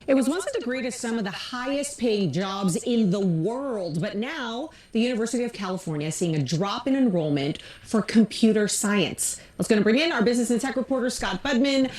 It was once a degree to some of the highest paying jobs in the world, but now the University of California is seeing a drop in enrollment for computer science. Let's going to bring in our business and tech reporter, Scott Budman.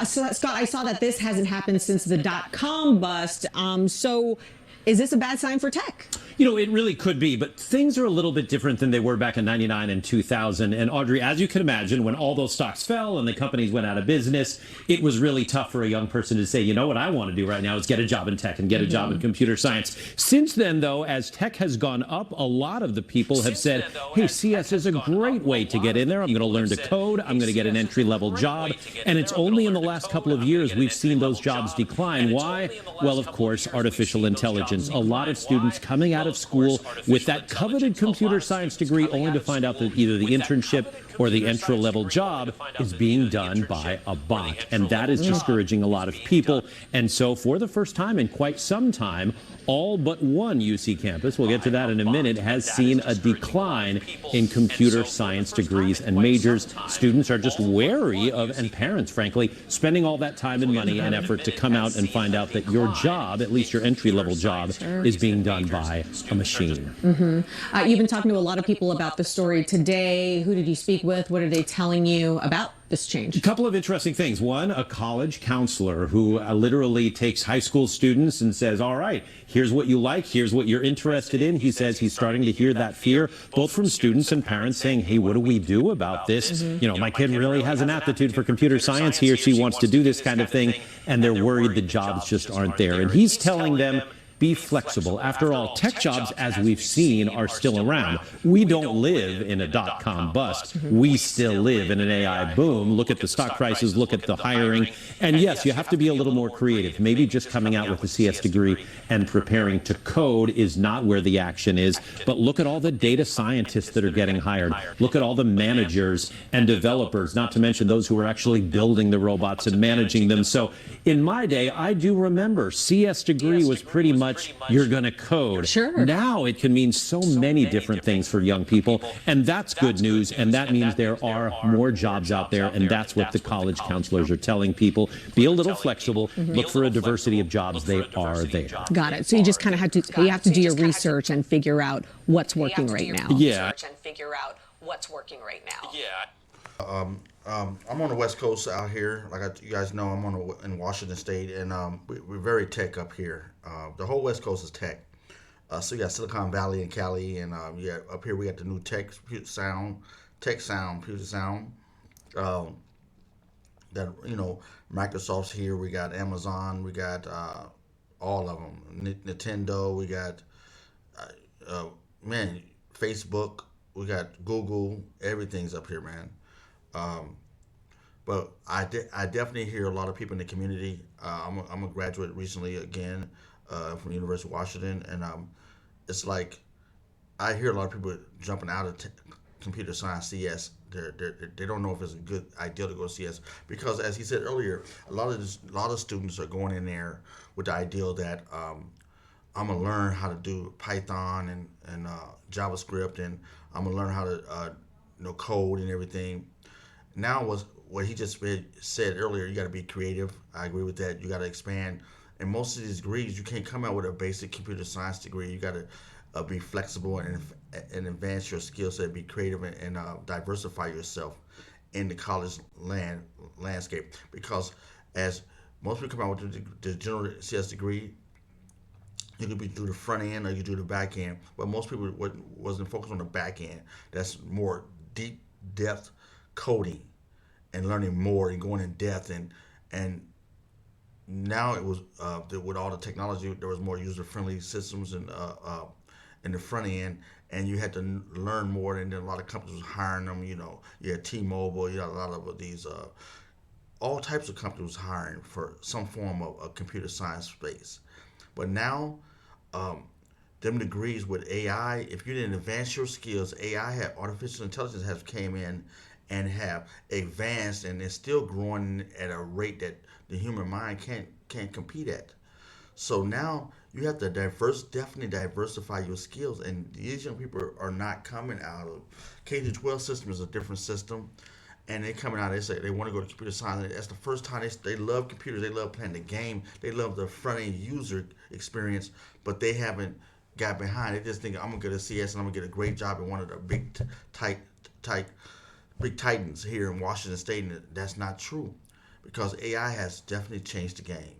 So, Scott, I saw that this hasn't happened since the dot-com bust. So is this a bad sign for tech? It really could be, but things are a little bit different than they were back in 99 and 2000. And Audrey, as you can imagine, when all those stocks fell and the companies went out of business, it was really tough for a young person to say, you know what I want to do right now is get a job in tech and get a job in computer science. Since then, though, as tech has gone up, a lot of the people have said, hey, CS is a great way to get in there. I'm going to learn to code. I'm going to get an entry-level job. And it's only in the last couple of years we've seen those jobs decline. Why? Well, of course, artificial intelligence. A lot of students coming out of school with that coveted computer science degree only to find out that either the internship or the entry-level job is being done by a bot. And that is discouraging a lot of people. And so for the first time in quite some time, all but one UC campus, we'll get to that in a minute, has seen a decline in computer science degrees and majors. Students are just wary of, and parents, frankly, spending all that time and money and effort to come out and find out that your job, at least your entry-level job, is being done by a machine. You've been talking to a lot of people about the story today. Who did you speak with? What are they telling you about this change? A couple of interesting things. One, a college counselor who literally takes high school students and says, all right, here's what you like, here's what you're interested in. He says he's starting to hear that fear, both from students and parents saying, hey, what do we do about this? My kid really has an aptitude for computer science. He or she wants to do this kind of thing, and they're worried the jobs just aren't there. And he's telling them, be flexible. After all, tech jobs, as we've seen, are still around. We don't live in a dot-com bust. We still live in an AI boom. Look at the stock prices, look at the hiring. And yes, you have to be a little more creative. Maybe just coming out with a CS degree and preparing to code is not where the action is. But look at all the data scientists that are getting hired. Look at all the managers and developers, not to mention those who are actually building the robots and managing them. So in my day, I do remember CS degree was pretty much you're going to code. Sure. Now it can mean so many different things for young people, and that's good news, and that means there are more jobs out there, and that's what the college counselors are telling people. Be a little flexible, look for a diversity of jobs. They are there. Got it. So you just kind of you have to do your research and figure out what's working right now. Yeah. I'm on the West Coast out here. You guys know, I'm in Washington State, and we're very tech up here. The whole West Coast is tech. So you got Silicon Valley and Cali, and up here we got the new tech sound. That Microsoft's here. We got Amazon. We got all of them. Nintendo. We got Facebook. We got Google. Everything's up here, man. But I definitely hear a lot of people in the community. I'm a graduate recently again from the University of Washington, and it's like I hear a lot of people jumping out of computer science CS. They don't know if it's a good idea to go to CS because, as he said earlier, a lot of students are going in there with the ideal that I'm gonna learn how to do Python and JavaScript, and I'm gonna learn how to code and everything. Now what he just said earlier, you got to be creative. I agree with that. You got to expand. And most of these degrees, you can't come out with a basic computer science degree. You got to be flexible and advance your skill set, be creative, and diversify yourself in the college landscape. Because as most people come out with the general CS degree, you could be do the front end or you do the back end. But most people wasn't focused on the back end. That's more deep depth coding and learning more and going in depth, and now it was with all the technology, there was more user-friendly systems in the front end, and you had to learn more, and then a lot of companies was hiring them. You had T-Mobile, you had a lot of these all types of companies was hiring for some form of a computer science space. But now them degrees with AI, if you didn't advance your skills, artificial intelligence has came in and have advanced, and it's still growing at a rate that the human mind can't compete at. So now you have to definitely diversify your skills, and these young people are not coming out of K-12 system is a different system, and they coming out. They say they want to go to computer science. And that's the first time they love computers. They love playing the game. They love the front end user experience, but they haven't got behind. They just think I'm gonna get a CS and I'm gonna get a great job in one of the big tight tight big titans here in Washington State, and that's not true, because AI has definitely changed the game.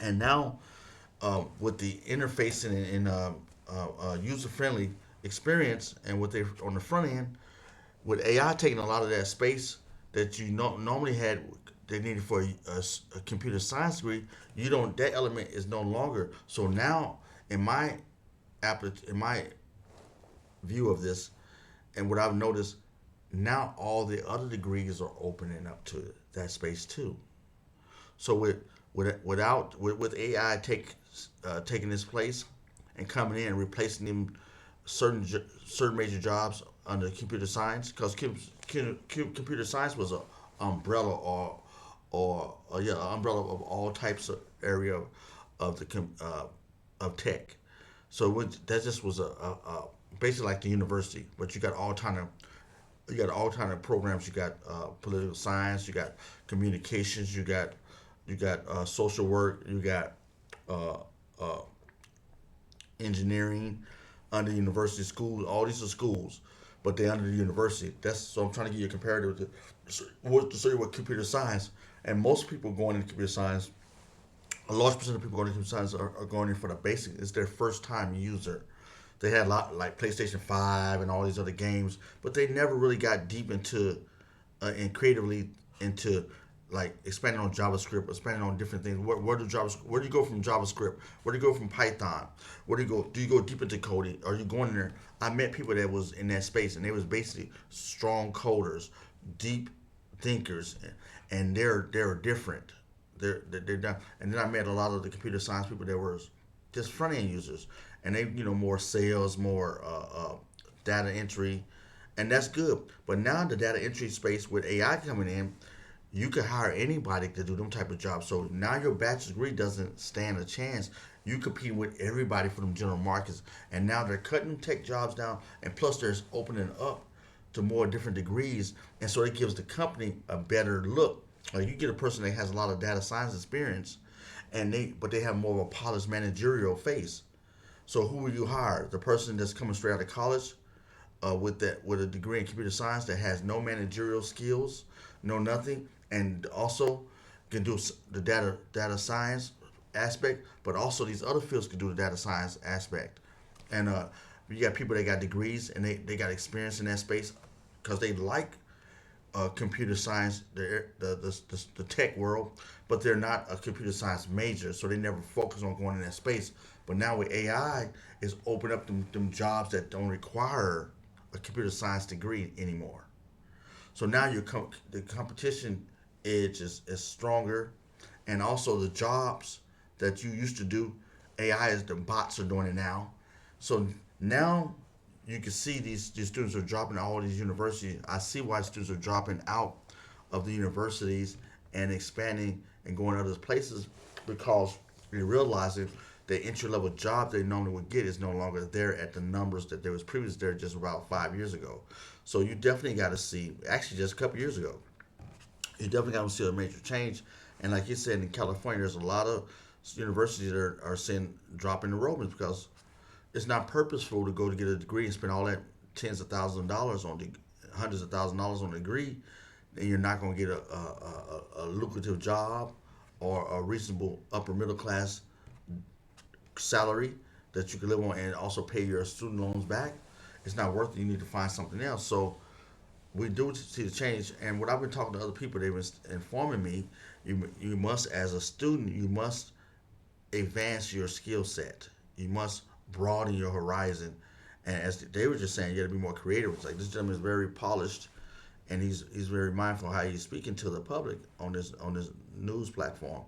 And now, with the interfacing and user friendly experience, and what they on the front end, with AI taking a lot of that space that you normally had, they needed for a computer science degree, you don't, that element is no longer. So now, in my in my view of this, and what I've noticed, now all the other degrees are opening up to that space too. So with AI taking this place and coming in and replacing them certain major jobs under computer science, because computer science was a umbrella or yeah, umbrella of all types of area of of tech. So that just was basically like the university, but you got all kind of programs. You got political science, you got communications, you got social work, you got uh, uh, engineering under university schools. All these are schools, but they're under the university. That's so I'm trying to give you a comparative to show you what computer science. And most people going into computer science, a large percent of people going into computer science are going in for the basic. It's their first time user. They had a lot like PlayStation 5 and all these other games, but they never really got deep into and creatively into like expanding on JavaScript, expanding on different things. Where do you go from JavaScript? Where do you go from Python? Where do you go? Do you go deep into coding? Are you going in there? I met people that was in that space, and they was basically strong coders, deep thinkers, and they're different. They're done. And then I met a lot of the computer science people that were just front end users, and they more sales, more data entry, and that's good. But now the data entry space with AI coming in, you can hire anybody to do them type of jobs. So now your bachelor's degree doesn't stand a chance. You compete with everybody for them general markets, and now they're cutting tech jobs down, and plus they're opening up to more different degrees, and so it gives the company a better look. Like you get a person that has a lot of data science experience, and they have more of a polished managerial face. So who will you hire? The person that's coming straight out of college, with a degree in computer science that has no managerial skills, no nothing, and also can do the data science aspect, but also these other fields can do the data science aspect. And you got people that got degrees and they got experience in that space because they like computer science, the tech world, but they're not a computer science major, so they never focus on going in that space. But now with AI, it's opened up them jobs that don't require a computer science degree anymore. So now the competition edge is stronger, and also the jobs that you used to do, AI is the bots are doing it now. So now you can see these students are dropping out of all these universities. I see why students are dropping out of the universities and expanding and going other places, because they're realizing the entry level job they normally would get is no longer there at the numbers that there was previously there just about 5 years ago. So you definitely got to see, actually just a couple years ago, you definitely got to see a major change. And like you said, in California, there's a lot of universities that are seeing drop in enrollments because it's not purposeful to go to get a degree and spend all that tens of thousands of dollars on hundreds of thousands of dollars on a degree, and you're not going to get a lucrative job or a reasonable upper middle class salary that you can live on and also pay your student loans back. It's not worth it. You need to find something else. So we do see the change. And what I've been talking to other people, they've been informing me, you must, as a student, you must advance your skill set. You must broaden your horizon. And as they were just saying, you got to be more creative. It's like this gentleman is very polished, and he's very mindful how he's speaking to the public on this news platform,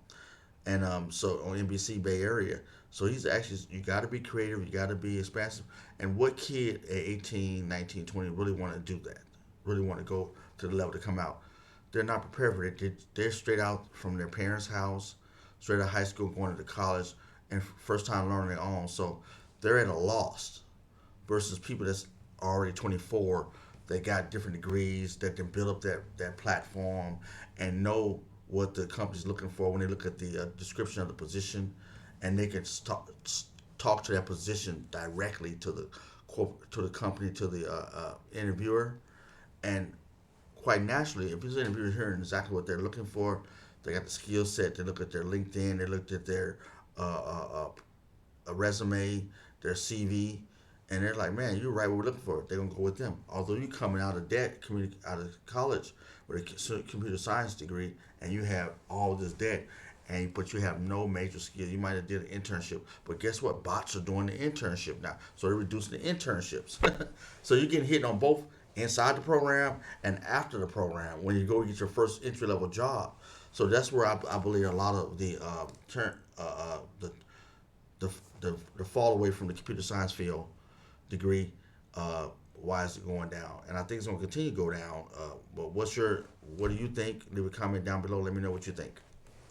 and so on NBC Bay Area. So he's actually, you got to be creative, you got to be expansive. And what kid at 18, 19, 20 really want to do that? Really want to go to the level to come out? They're not prepared for it. They're straight out from their parents' house, straight out of high school, going to college, and first time learning their own. So they're at a loss versus people that's already 24 they got different degrees that can build up that platform and know what the company's looking for when they look at the description of the position, and they can talk to that position directly to the company, to the interviewer, and quite naturally, if this interviewer hearing exactly what they're looking for, they got the skill set. They look at their LinkedIn, they looked at their resume, their CV, and they're like, man, you're right what we're looking for. They're gonna go with them. Although you coming out of debt, out of college with a computer science degree, and you have all this debt, but you have no major skill. You might have did an internship, but guess what? Bots are doing the internship now, so they're reducing the internships. So you're getting hit on both inside the program and after the program when you go get your first entry level job. So that's where I believe a lot of the the fall away from the computer science field degree, why is it going down? And I think it's going to continue to go down. But what do you think? Leave a comment down below. Let me know what you think.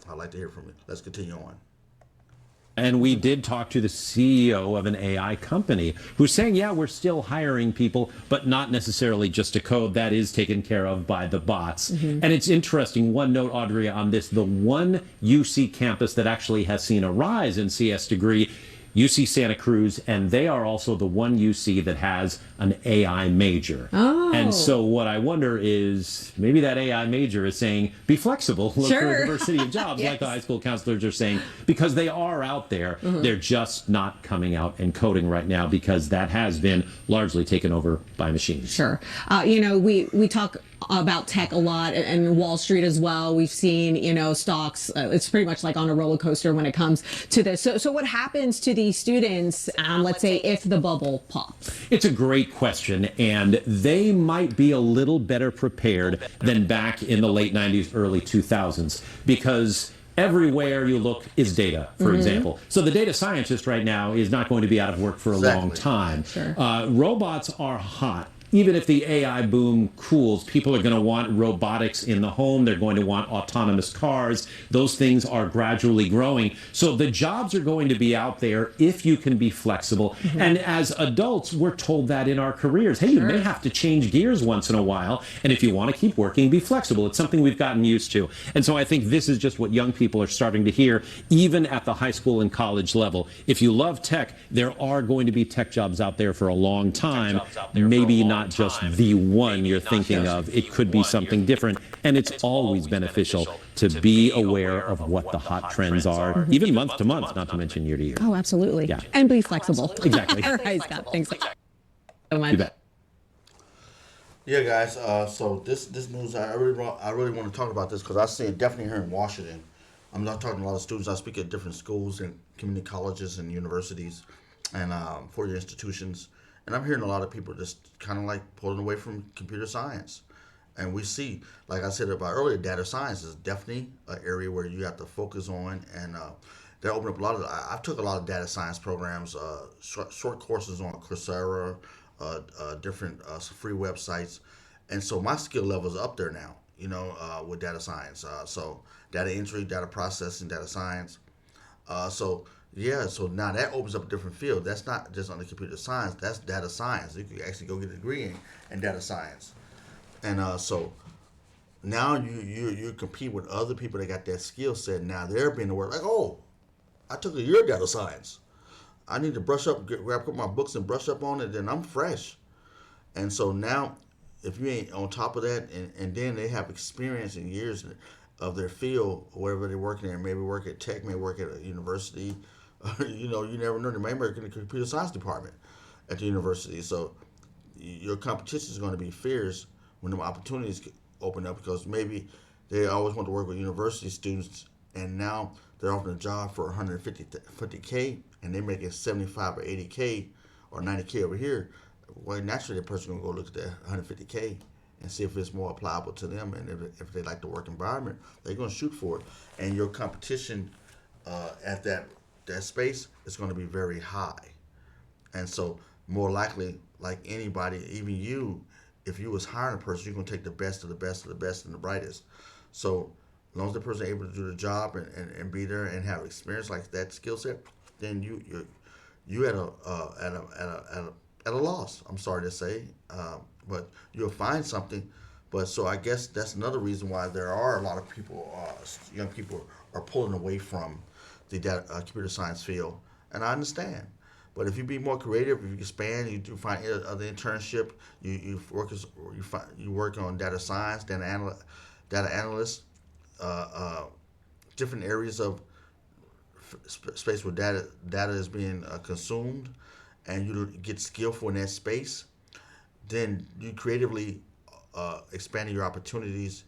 I'd like to hear from you. Let's continue on. And we did talk to the CEO of an AI company who's saying, yeah, we're still hiring people, but not necessarily just to code. That is taken care of by the bots. And it's interesting, one note, Audrey, on this, the one UC campus that actually has seen a rise in CS degree, UC Santa Cruz, and they are also the one UC that has an AI major. Oh. And so what I wonder is maybe that AI major is saying, be flexible, look for a diversity of jobs, like the high school counselors are saying, because they are out there. They're just not coming out and coding right now because that has been largely taken over by machines. Sure. We talk about tech a lot, and Wall Street as well. We've seen, stocks. It's pretty much like on a roller coaster when it comes to this. So what happens to these students, let's say, if the bubble pops? It's a great question, and they might be a little better prepared than back in the late 90s, early 2000s, because everywhere you look is data, for example. So the data scientist right now is not going to be out of work for a long time. Sure. Robots are hot. Even if the AI boom cools, people are going to want robotics in the home. They're going to want autonomous cars. Those things are gradually growing. So the jobs are going to be out there if you can be flexible. And as adults, we're told that in our careers. Hey, you may have to change gears once in a while. And if you want to keep working, be flexible. It's something we've gotten used to. And so I think this is just what young people are starting to hear, even at the high school and college level. If you love tech, there are going to be tech jobs out there for a long time. Maybe not just the one you're thinking of. It could be something different. And it's always beneficial to be aware of what the hot trends are, even month to month, not to mention year to year. Oh, absolutely. Yeah. And be flexible. Exactly. All right, Scott. Thanks so much. You bet. Yeah, guys. So this news, I really want to talk about this because I see it definitely here in Washington. I'm not talking to a lot of students. I speak at different schools and community colleges and universities and four-year institutions. And I'm hearing a lot of people just kind of like pulling away from computer science. And we see, like I said about earlier, data science is definitely an area where you have to focus on. And they open up a lot of, I've took a lot of data science programs, short courses on Coursera, different free websites. And so my skill level is up there now, with data science. So data entry, data processing, data science. So now that opens up a different field. That's not just on the computer science. That's data science. You can actually go get a degree in data science, and so now you compete with other people that got that skill set. Now they're being aware, like, oh, I took a year of data science. I need to brush up, put my books and brush up on it. Then I'm fresh, and so now if you ain't on top of that, and then they have experience in years of their field, wherever they're working there, maybe work at tech, maybe work at a university. You never know. They may work in the computer science department at the university. So your competition is going to be fierce when the opportunities open up, because maybe they always want to work with university students, and now they're offering a job for 150K, and they're making 75 or 80K or 90K over here. Well, naturally, that person's going to go look at that 150K and see if it's more applicable to them, and if they like the work environment, they're going to shoot for it. And your competition at that space is going to be very high. And so more likely, like anybody, even you, if you was hiring a person, you're going to take the best of the best of the best and the brightest. So as long as the person is able to do the job and be there and have experience like that skill set, then you at a loss. I'm sorry to say, but you'll find something. But so I guess that's another reason why there are a lot of people, young people, are pulling away from the computer science field, and I understand. But if you be more creative, if you expand, you do find other internship. You work on data science, data analyst, different areas of space where data is being consumed, and you get skillful in that space. Then you creatively expanding your opportunities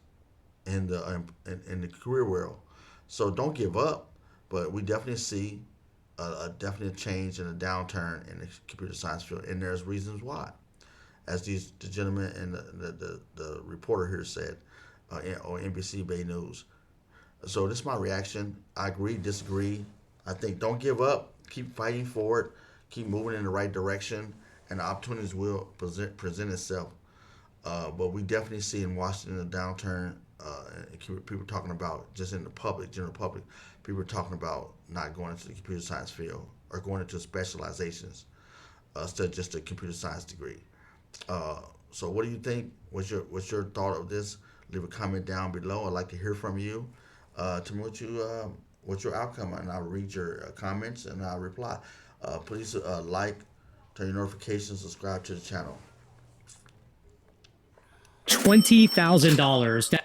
in the career world. So don't give up. But we definitely see a definite change and a downturn in the computer science field, and there's reasons why, as the gentleman and the reporter here said, on NBC Bay News. So this is my reaction. I agree, disagree. I think don't give up. Keep fighting for it. Keep moving in the right direction, and the opportunities will present itself. But we definitely see in Washington a downturn. People talking about just in the general public, people are talking about not going into the computer science field or going into specializations instead of just a computer science degree. So what do you think? What's your thought of this? Leave a comment down below. I'd like to hear from you. Tell me what's your outcome, and I'll read your comments and I'll reply. Please like, turn your notifications, subscribe to the channel. $20,000.